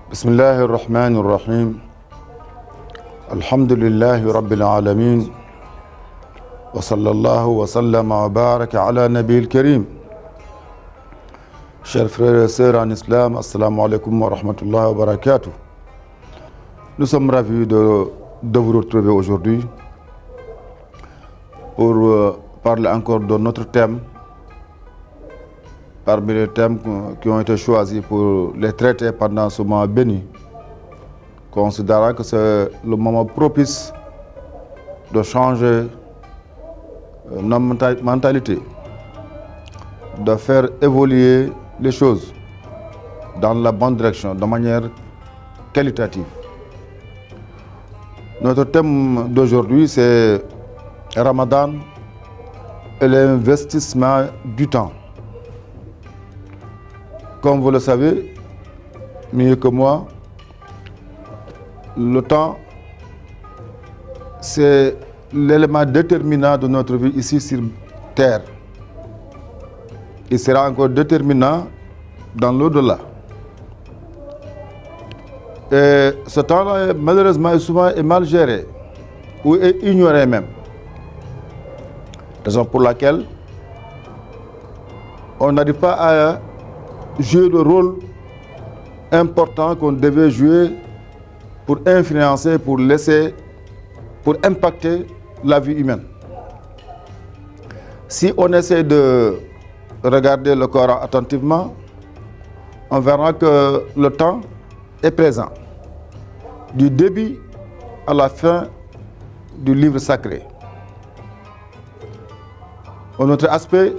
بسم الله الرحمن الرحيم الحمد لله رب العالمين وصلى الله وسلم وبارك على نبي الكريم. Chers frères et sœurs en islam, assalamu alaikum wa rahmatullahi wa barakatuh. Nous sommes ravis de vous retrouver aujourd'hui pour parler encore de notre thème, parmi les thèmes qui ont été choisis pour les traiter pendant ce mois béni, considérant que c'est le moment propice de changer notre mentalité, de faire évoluer les choses dans la bonne direction, de manière qualitative. Notre thème d'aujourd'hui, c'est Ramadan et l'investissement du temps. Comme vous le savez, mieux que moi, le temps, c'est l'élément déterminant de notre vie ici sur Terre. Il sera encore déterminant dans l'au-delà. Et ce temps-là, malheureusement, souvent est mal géré ou est ignoré même. Raison pour laquelle on n'arrive pas à jouer le rôle important qu'on devait jouer pour influencer, pour impacter la vie humaine. Si on essaie de regarder le Coran attentivement, on verra que le temps est présent, du début à la fin du livre sacré. Un autre aspect,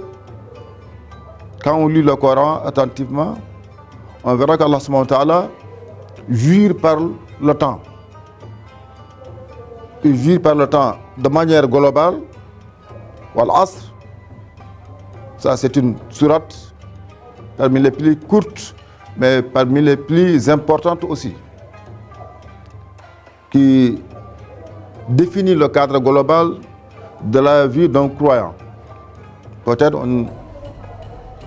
quand on lit le Coran attentivement, on verra qu'Allah subhanahu wa ta'ala jure par le temps. Il jure par le temps de manière globale. Wal Asr, ça c'est une sourate parmi les plus courtes, mais parmi les plus importantes aussi, qui définit le cadre global de la vie d'un croyant. Peut-être on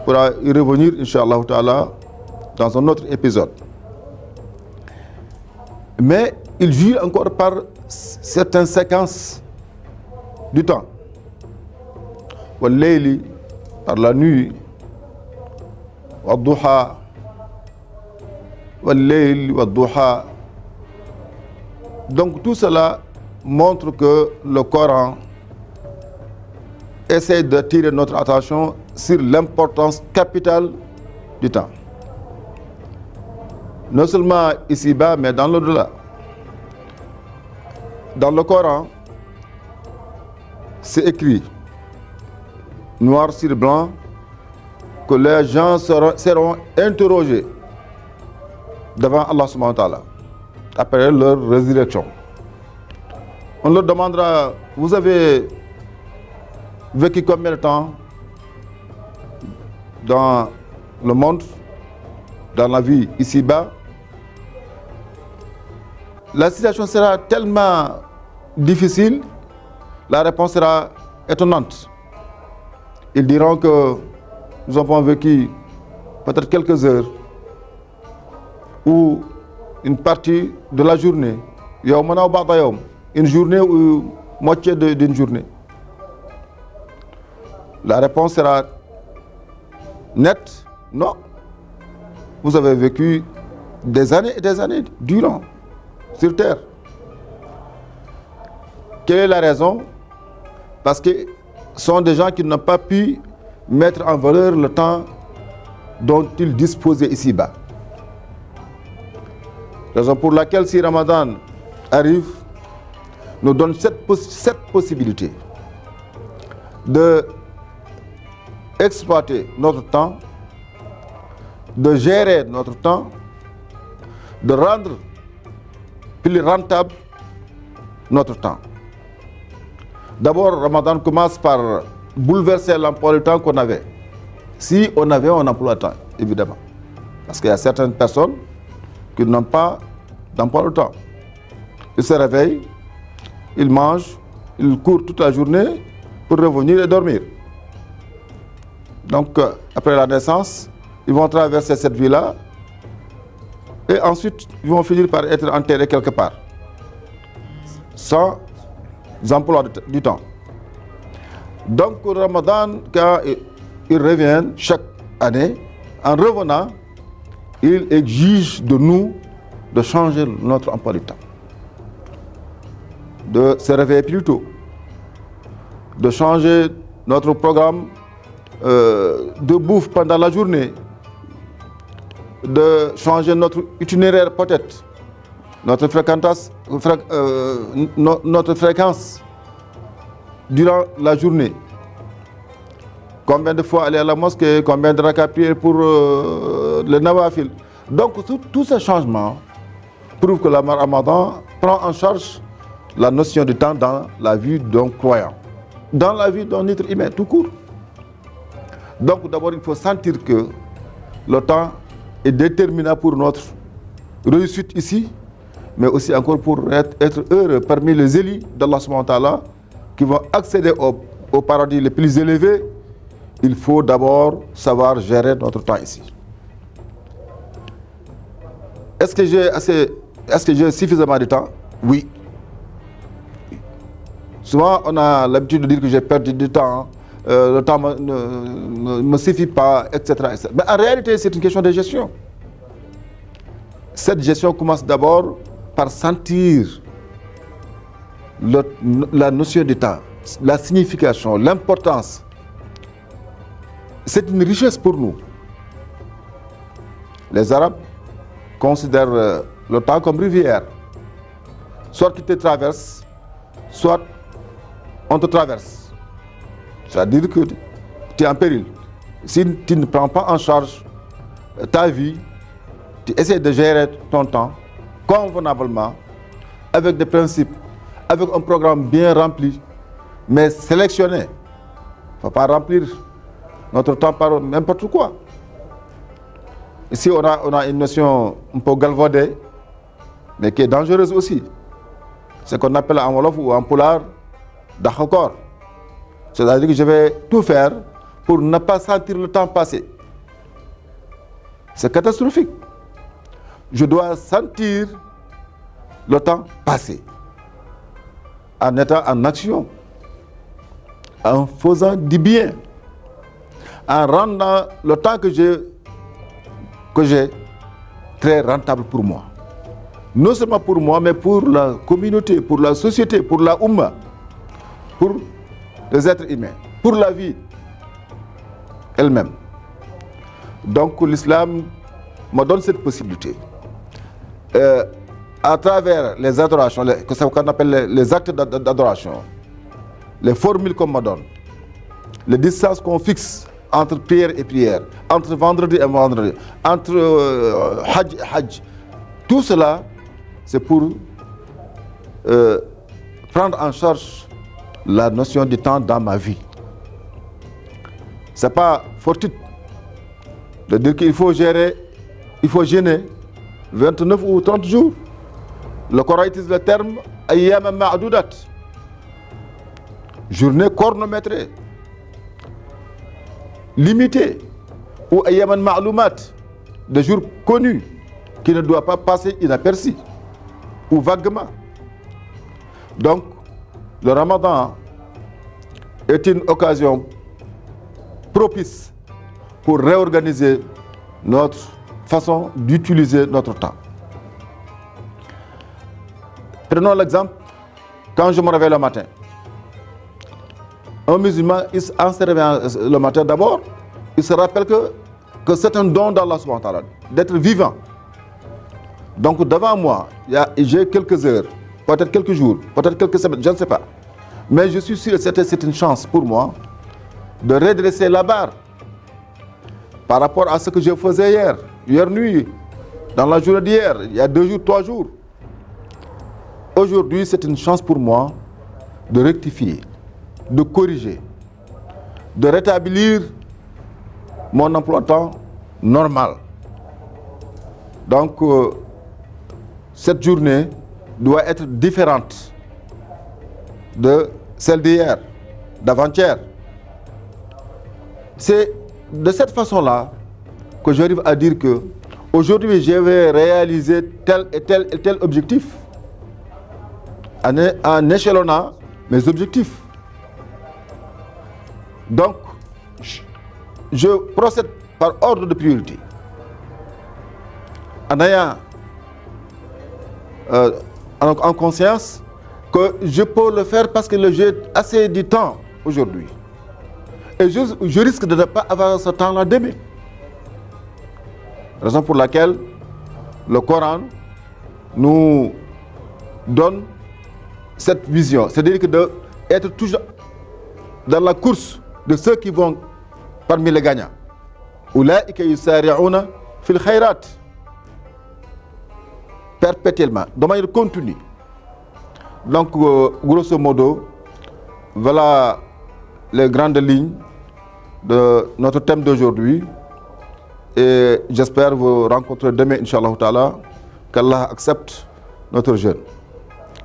pourra y revenir, Inch'Allah ta'ala, dans un autre épisode. Mais il jure encore par certaines séquences du temps. Wal layli, par la nuit, wal duha, wal layli, wal duha. Donc tout cela montre que le Coran essaie d'attirer notre attention sur l'importance capitale du temps. Non seulement ici-bas, mais dans l'au-delà. Dans le Coran, c'est écrit, noir sur blanc, que les gens seront interrogés devant Allah subhanahu wa ta'ala après leur résurrection. On leur demandera, vous avez vécu combien de temps dans le monde, dans la vie ici-bas? La situation sera tellement difficile, la réponse sera étonnante. Ils diront que nous avons vécu peut-être quelques heures ou une partie de la journée, une journée ou moitié d'une journée. La réponse sera nette, non. Vous avez vécu des années et des années durant sur Terre. Quelle est la raison? Parce que ce sont des gens qui n'ont pas pu mettre en valeur le temps dont ils disposaient ici-bas. Raison pour laquelle, si Ramadan arrive, nous donne cette possibilité de exploiter notre temps, de gérer notre temps, de rendre plus rentable notre temps. D'abord, Ramadan commence par bouleverser l'emploi du temps qu'on avait. Si on avait un emploi du temps, évidemment. Parce qu'il y a certaines personnes qui n'ont pas d'emploi du temps. Ils se réveillent, ils mangent, ils courent toute la journée pour revenir et dormir. Donc, après la naissance, ils vont traverser cette vie-là et ensuite ils vont finir par être enterrés quelque part, sans emploi du temps. Donc Ramadan, quand il revient chaque année, en revenant, il exige de nous de changer notre emploi du temps, de se réveiller plus tôt, de changer notre programme de bouffe pendant la journée, de changer notre itinéraire peut-être, notre fréquence durant la journée. Combien de fois aller à la mosquée, combien de rakats prier pour le nawafil. Donc tous ces changements prouvent que le Ramadan prend en charge la notion du temps dans la vie d'un croyant, dans la vie d'un être humain tout court. Donc d'abord il faut sentir que le temps est déterminant pour notre réussite ici, mais aussi encore pour être heureux parmi les élus d'Allah subhanahu wa ta'ala qui vont accéder au paradis les plus élevés. Il faut d'abord savoir gérer notre temps ici. Est-ce que j'ai suffisamment de temps? Oui. Souvent, on a l'habitude de dire que j'ai perdu du temps, le temps ne me suffit pas, etc. Mais en réalité, c'est une question de gestion. Cette gestion commence d'abord par sentir la notion du temps, la signification, l'importance. C'est une richesse pour nous. Les Arabes considèrent le temps comme rivière. Soit tu te traverses, soit on te traverse. C'est-à-dire que tu es en péril. Si tu ne prends pas en charge ta vie, tu essaies de gérer ton temps convenablement, avec des principes, avec un programme bien rempli, mais sélectionné. Il ne faut pas remplir notre temps par n'importe quoi. Ici, on a une notion un peu galvaudée, mais qui est dangereuse aussi. C'est ce qu'on appelle en Wolof ou en Pulaar dakhakor. C'est-à-dire que je vais tout faire pour ne pas sentir le temps passer. C'est catastrophique. Je dois sentir le temps passer en étant en action, en faisant du bien, en rendant le temps que j'ai très rentable pour moi. Non seulement pour moi, mais pour la communauté, pour la société, pour la Oumma, pour les êtres humains, pour la vie elle-même. Donc l'islam me donne cette possibilité. À travers les adorations, ce qu'on appelle les actes d'adoration, les formules qu'on me donne, les distances qu'on fixe entre prière et prière, entre vendredi et vendredi, entre hajj et hajj, tout cela, c'est pour prendre en charge la notion du temps dans ma vie. Ce n'est pas fortuit de dire qu'il faut gérer, il faut gêner 29 ou 30 jours. Le Coran utilise le terme ayyam ma'dudat, journée chronométrée, limitée, ou ayyam ma'lumat, des jours connus qui ne doivent pas passer inaperçus ou vaguement. Donc, le Ramadan est une occasion propice pour réorganiser notre façon d'utiliser notre temps. Prenons l'exemple, quand je me réveille le matin. Un musulman, en se réveillant le matin d'abord, il se rappelle que c'est un don d'Allah subhanahu wa ta'ala, d'être vivant. Donc devant moi, j'ai quelques heures, peut-être quelques jours, peut-être quelques semaines, je ne sais pas. Mais je suis sûr que c'est une chance pour moi de redresser la barre par rapport à ce que je faisais hier nuit, dans la journée d'hier, il y a 2 jours, 3 jours. Aujourd'hui, c'est une chance pour moi de rectifier, de corriger, de rétablir mon emploi de temps normal. Donc, cette journée doit être différente de celle d'hier, d'avant-hier. C'est de cette façon-là que j'arrive à dire que aujourd'hui je vais réaliser tel et tel objectif en échelonnant mes objectifs. Donc, je procède par ordre de priorité. En ayant en conscience que je peux le faire parce que j'ai assez de temps aujourd'hui. Et je risque de ne pas avoir ce temps-là demain. Raison pour laquelle le Coran nous donne cette vision. C'est-à-dire que d'être toujours dans la course de ceux qui vont parmi les gagnants. Ulaïka yusari'una fil khayrat. Perpétuellement, de manière continue. Donc, grosso modo, voilà les grandes lignes de notre thème d'aujourd'hui. Et j'espère vous rencontrer demain, Inch'Allah Ta'ala, qu'Allah accepte notre jeûne.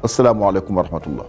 Assalamu alaikum wa rahmatullah.